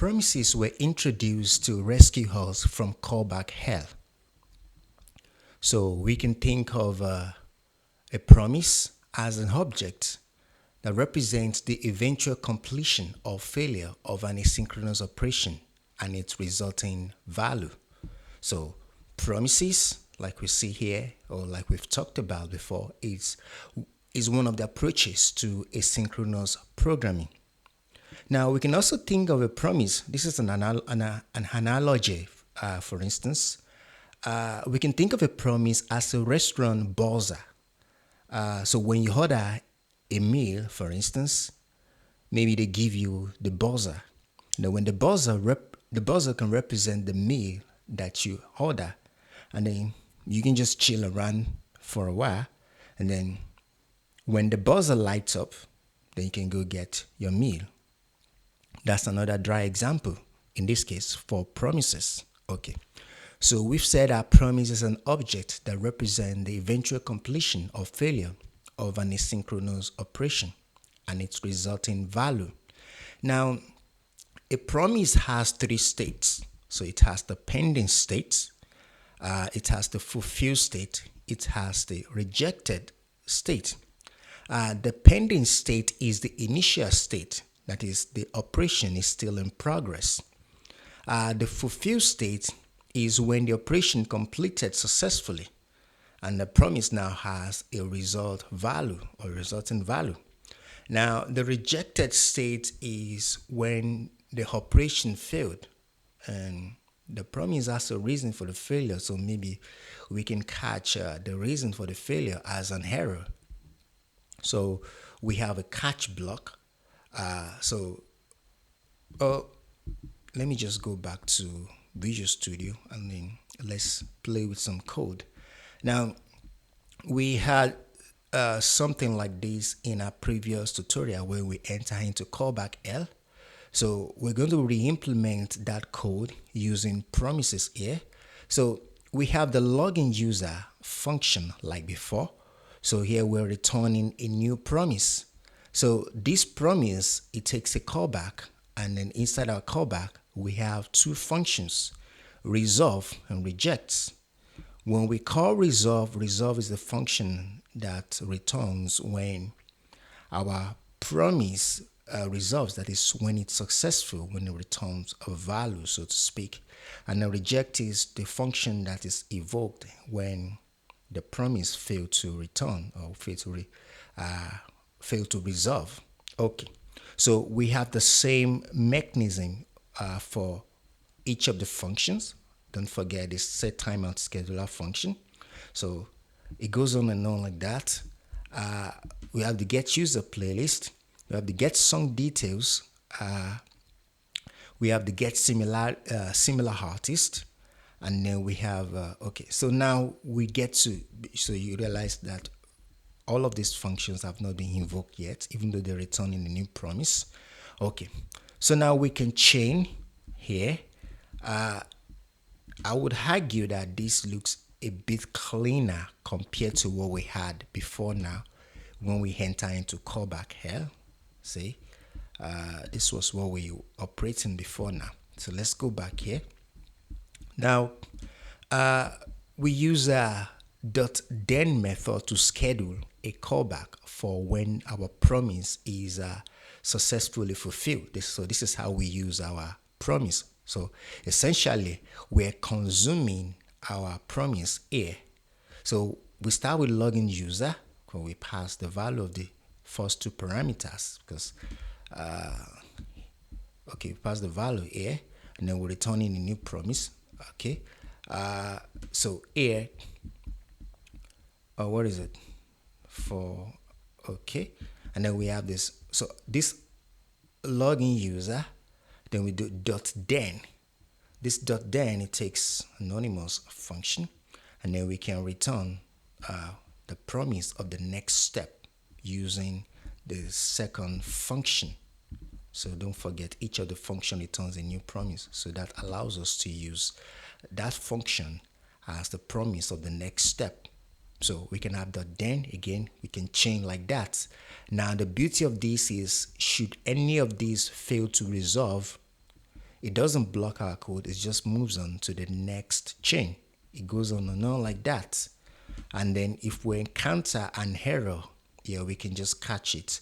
promises were introduced to rescue us from callback hell. So we can think of a promise as an object that represents the eventual completion or failure of an asynchronous operation and its resulting value. So promises, like we see here, or like we've talked about before, is one of the approaches to asynchronous programming. Now we can also think of a promise. This is an analogy. For instance, we can think of a promise as a restaurant buzzer. So when you order a meal, for instance, maybe they give you the buzzer. Now when the buzzer can represent the meal that you order, and then you can just chill around for a while, and then when the buzzer lights up, then you can go get your meal. That's another dry example, in this case, for promises. Okay. So we've said our promise is an object that represents the eventual completion or failure of an asynchronous operation and its resulting value. Now, a promise has three states. So it has the pending state, it has the fulfilled state, it has the rejected state. The pending state is the initial state, that is, the operation is still in progress. The fulfilled state is when the operation completed successfully and the promise now has a result value or resulting value. Now, the rejected state is when the operation failed and the promise has a reason for the failure. So maybe we can catch the reason for the failure as an error. So we have a catch block. Let me just go back to Visual Studio and then let's play with some code. Now, we had something like this in our previous tutorial where we enter into callback L. So we're going to re-implement that code using promises here. So we have the login user function like before. So here we're returning a new promise. So this promise, it takes a callback, and then inside our callback, we have two functions, resolve and rejects. When we call resolve, resolve is the function that returns when our promise resolves, that is when it's successful, when it returns a value, so to speak. And the reject is the function that is evoked when the promise failed to return or failed to resolve. Okay, so we have the same mechanism for each of the functions. Don't forget this set timeout scheduler function. So it goes on and on like that. We have the get user playlist. We have the get song details. We have the get similar artist. And then we have, okay, so now we get to, so you realize that all of these functions have not been invoked yet, even though they're returning a new promise. Okay, so now we can chain here. I would argue that this looks a bit cleaner compared to what we had before now when we enter into callback here. See, this was what we were operating before now. So let's go back here. Now, we use a .then method to schedule a callback for when our promise is successfully fulfilled. This is how we use our promise. So essentially, we're consuming our promise here. So we start with login user, where we pass the value of the first two parameters, because we pass the value here, and then we're returning a new promise. Okay, so here, what is it for? Okay, and then we have this. So this login user, then we do .then. This .then, it takes anonymous function, and then we can return the promise of the next step using the second function. So don't forget, each of the function returns a new promise. So that allows us to use that function as the promise of the next step. So we can have .then again, we can chain like that. Now the beauty of this is, should any of these fail to resolve, it doesn't block our code, it just moves on to the next chain. It goes on and on like that. And then if we encounter an error, yeah, we can just catch it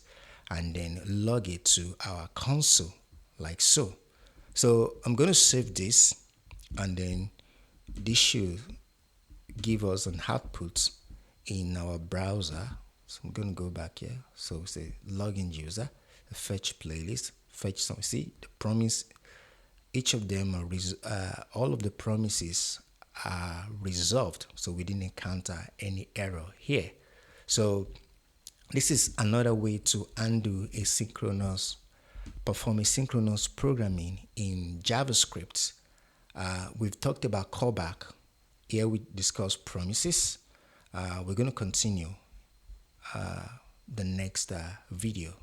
and then log it to our console like so. So I'm going to save this, and then this should give us an output in our browser. So I'm going to go back here. So say login user, fetch playlist, fetch some. See the promise. Each of them are all of the promises are resolved, so we didn't encounter any error here. So this is another way to undo perform asynchronous programming in JavaScript. We've talked about callback. Here we discuss promises. We're going to continue the next video.